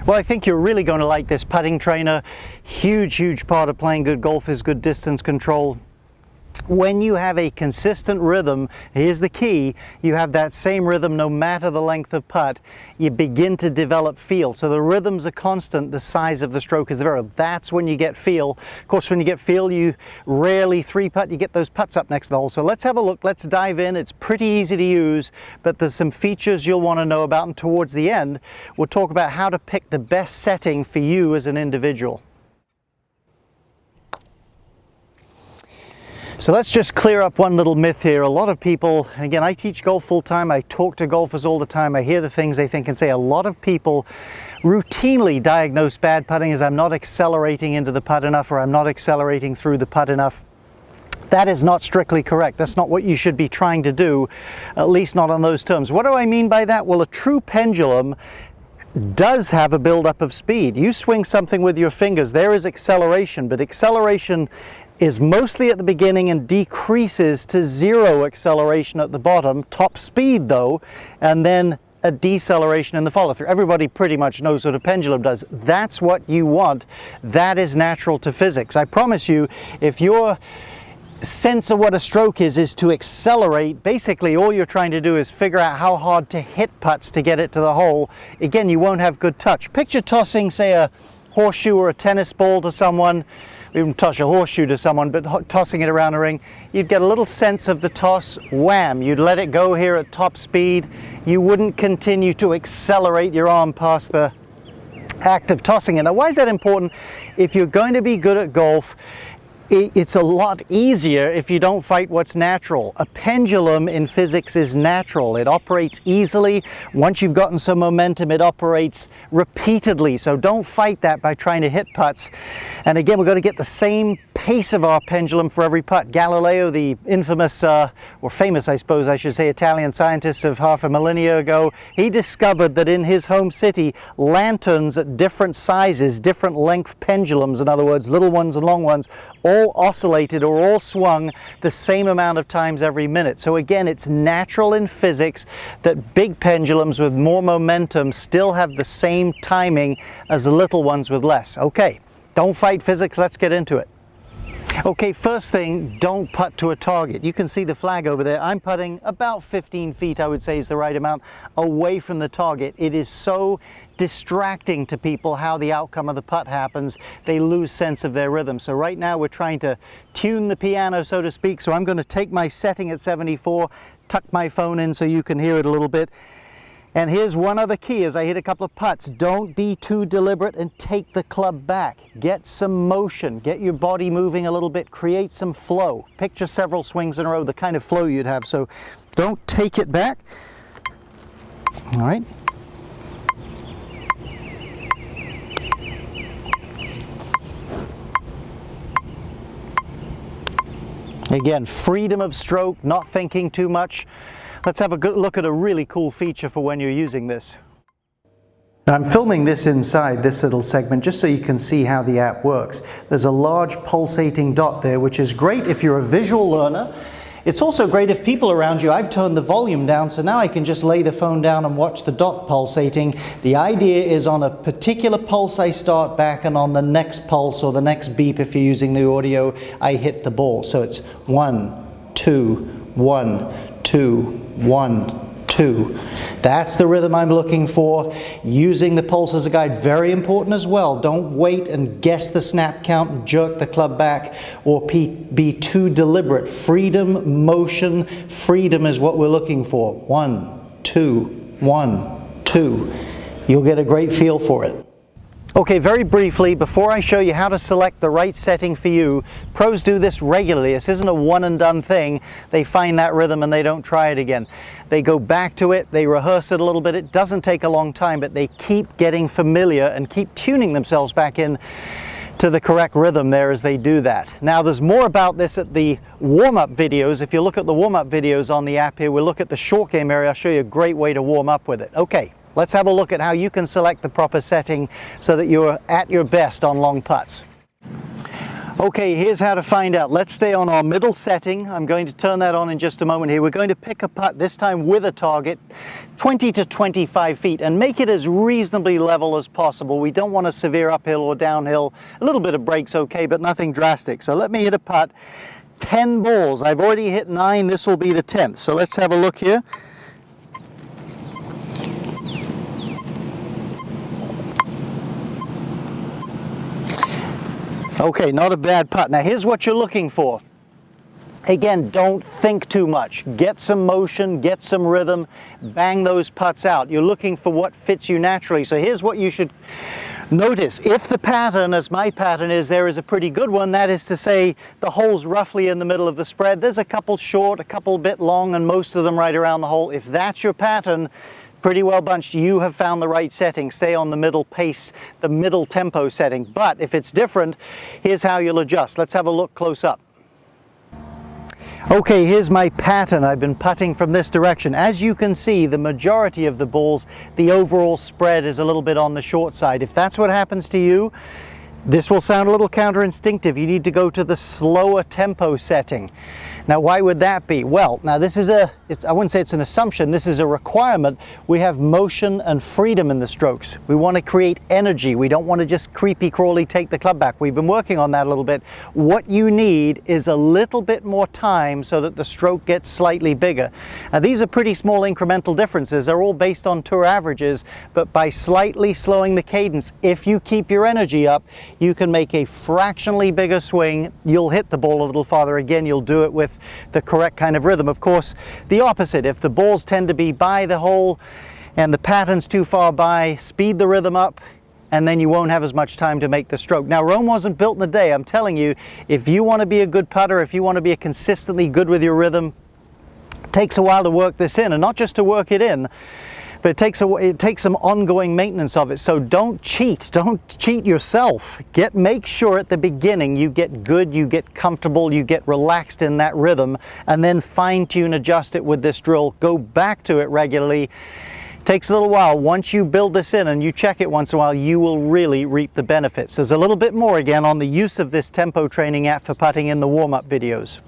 Well, I think you're really going to like this putting trainer. Huge part of playing good golf is good distance control. When you have a consistent rhythm, here's the key, you have that same rhythm no matter the length of putt, you begin to develop feel. So the rhythms are constant, the size of the stroke is variable. That's when you get feel. Of course, when you get feel, you rarely three putt, you get those putts up next to the hole. So let's have a look, let's dive in. It's pretty easy to use, but there's some features you'll want to know about, and towards the end, we'll talk about how to pick the best setting for you as an individual. So let's just clear up one little myth here. A lot of people, again, I teach golf full time, I talk to golfers all the time, I hear the things they think and say. A lot of people routinely diagnose bad putting as I'm not accelerating into the putt enough, or I'm not accelerating through the putt enough. That is not strictly correct. That's not what you should be trying to do, at least not on those terms. What do I mean by that? Well, a true pendulum does have a buildup of speed. You swing something with your fingers, there is acceleration, but acceleration is mostly at the beginning and decreases to zero acceleration at the bottom, top speed though, and then a deceleration in the follow-through. Everybody pretty much knows what a pendulum does. That's what you want. That is natural to physics. I promise you, if your sense of what a stroke is to accelerate, basically all you're trying to do is figure out how hard to hit putts to get it to the hole. Again, you won't have good touch. Picture tossing, say, a horseshoe or a tennis ball to someone. We wouldn't toss a horseshoe to someone, but tossing it around a ring, you'd get a little sense of the toss, wham, you'd let it go here at top speed. You wouldn't continue to accelerate your arm past the act of tossing it. Now, why is that important? If you're going to be good at golf, it's a lot easier if you don't fight what's natural. A pendulum in physics is natural. It operates easily. Once you've gotten some momentum, it operates repeatedly. So don't fight that by trying to hit putts. And again, we're going to get the same pace of our pendulum for every putt. Galileo, the infamous, or famous, I suppose I should say, Italian scientist of half a millennia ago, he discovered that in his home city, lanterns at different sizes, different length pendulums, in other words, little ones and long ones, all oscillated or all swung the same amount of times every minute. So again, it's natural in physics that big pendulums with more momentum still have the same timing as the little ones with less. Okay, don't fight physics, let's get into it. Okay, first thing, don't putt to a target. You can see the flag over there. I'm putting about 15 feet, I would say is the right amount, away from the target. It is so distracting to people how the outcome of the putt happens. They lose sense of their rhythm. So right now we're trying to tune the piano, so to speak. So I'm going to take my setting at 74, tuck my phone in so you can hear it a little bit. And here's one other key as I hit a couple of putts. Don't be too deliberate and take the club back. Get some motion, get your body moving a little bit, create some flow. Picture several swings in a row, the kind of flow you'd have. So don't take it back. All right. Again, freedom of stroke, not thinking too much. Let's have a good look at a really cool feature for when you're using this. Now, I'm filming this inside this little segment just so you can see how the app works. There's a large pulsating dot there, which is great if you're a visual learner. It's also great if people around you, I've turned the volume down, so now I can just lay the phone down and watch the dot pulsating. The idea is on a particular pulse I start back, and on the next pulse or the next beep, if you're using the audio, I hit the ball. So it's 1, 2, 1, 2, 1, 2. That's the rhythm I'm looking for. Using the pulse as a guide, very important as well. Don't wait and guess the snap count and jerk the club back or be too deliberate. Freedom, motion, freedom is what we're looking for. 1, 2, 1, 2. You'll get a great feel for it. Okay, very briefly, before I show you how to select the right setting for you, pros do this regularly. This isn't a one and done thing. They find that rhythm and they don't try it again. They go back to it, they rehearse it a little bit. It doesn't take a long time, but they keep getting familiar and keep tuning themselves back in to the correct rhythm there as they do that. Now, there's more about this at the warm-up videos. If you look at the warm-up videos on the app here, we'll look at the short game area. I'll show you a great way to warm up with it. Okay. Let's have a look at how you can select the proper setting so that you're at your best on long putts. Okay, here's how to find out. Let's stay on our middle setting. I'm going to turn that on in just a moment here. We're going to pick a putt, this time with a target, 20 to 25 feet, and make it as reasonably level as possible. We don't want a severe uphill or downhill. A little bit of break's okay, but nothing drastic. So let me hit a putt. 10 balls. I've already hit 9. This will be the 10th. So let's have a look here. Okay, not a bad putt. Now here's what you're looking for. Again, don't think too much. Get some motion, get some rhythm, bang those putts out. You're looking for what fits you naturally. So here's what you should notice. If the pattern, as my pattern is, there is a pretty good one, that is to say the hole's roughly in the middle of the spread. There's a couple short, a couple bit long, and most of them right around the hole. If that's your pattern, pretty well bunched, you have found the right setting. Stay on the middle pace, the middle tempo setting. But if it's different, here's how you'll adjust. Let's have a look close up. Okay, here's my pattern. I've been putting from this direction. As you can see, the majority of the balls, the overall spread is a little bit on the short side. If that's what happens to you, this will sound a little counterinstinctive. You need to go to the slower tempo setting. Now, why would that be? Well, now this is I wouldn't say it's an assumption, this is a requirement. We have motion and freedom in the strokes. We want to create energy. We don't want to just creepy crawly take the club back. We've been working on that a little bit. What you need is a little bit more time so that the stroke gets slightly bigger. Now, these are pretty small incremental differences. They're all based on tour averages, but by slightly slowing the cadence, if you keep your energy up, you can make a fractionally bigger swing. You'll hit the ball a little farther. Again, you'll do it with the correct kind of rhythm. Of course, the opposite, if the balls tend to be by the hole and the pattern's too far by, speed the rhythm up, and then you won't have as much time to make the stroke. Now, Rome wasn't built in a day. I'm telling you, if you want to be a good putter, if you want to be consistently good with your rhythm, it takes a while to work this in, and not just to work it in, but it takes some ongoing maintenance of it. So don't cheat yourself. Make sure at the beginning you get good, you get comfortable, you get relaxed in that rhythm, and then fine-tune, adjust it with this drill. Go back to it regularly. It takes a little while. Once you build this in and you check it once in a while, you will really reap the benefits. There's a little bit more again on the use of this tempo training app for putting in the warm-up videos.